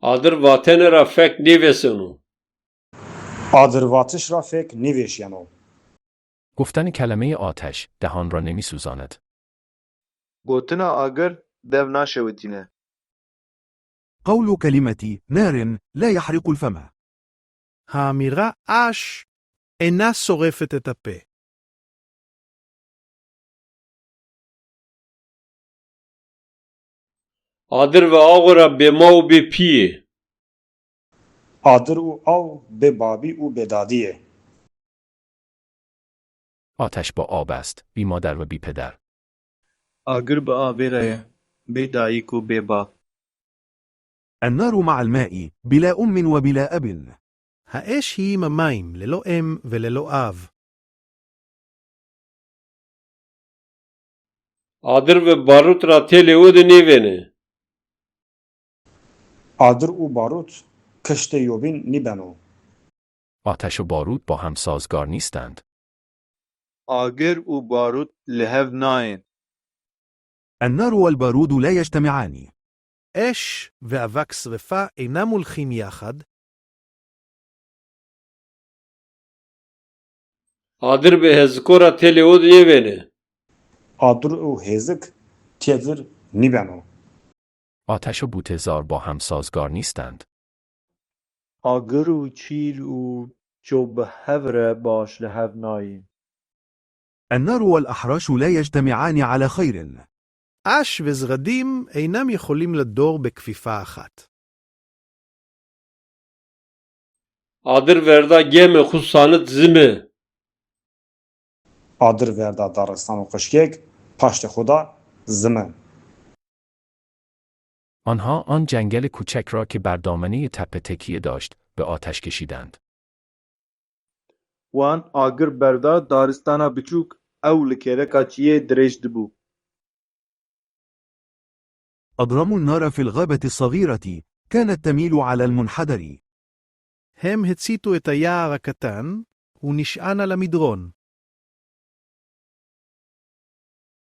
Adır vatene ra fek nivesunu. آدرواتش را فکر نویشینو. گفتن کلمه آتش دهان را نمی سوزاند. گوتنا آگر دو ناشوتینه. قول كلمة نار لا يحرق الفم. האמירה אש אינה שורפת את הפה. Adır ve ağıra bema u be piye. آدر او او به بابی او به دادیه. آتش با آب است، بی مادر و بی پدر. آگر به آویره بی دایک و بی با. النار مع الماء بلا أم وبلا أب. האש היא עם המים, ללא אם וללא אב. Adır ve barut ra tele u de nivene. آدر او باروت کشت یوبین نیبنو. آتش و بارود با هم سازگار نیستند. آگر و باروت لهو ناین. النار والبارود لا يجتمعان. אש ואבק שרפה אינם הולכים יחד. Adır ve hezkora tele u de nivene. آدر او هزک تیدر نیبنو. آتش و بوتهزار با هم سازگار نیستند. آگر و چیل و جو به هوره باش لهو ناین. النار والأحراش لا يجتمعان على خير. אש וזרדים אינם יכולים לדור בכפיפה אחת. Adır verda geme husanıt zime. آدر وردا دارستان و قشکیک پشت خدا زمن. آنها آن جنگل کوچک را که بر دامنه تپه تکیه داشت به آتش کشیدند. وان آگر بردا دارستانا بچوک او لکره کچیه درش دبو. أضرموا النار في الغابة الصغيرة كانت تميل على المنحدر. הם הציתו את היער הקטן, הוא נשען על המדרון.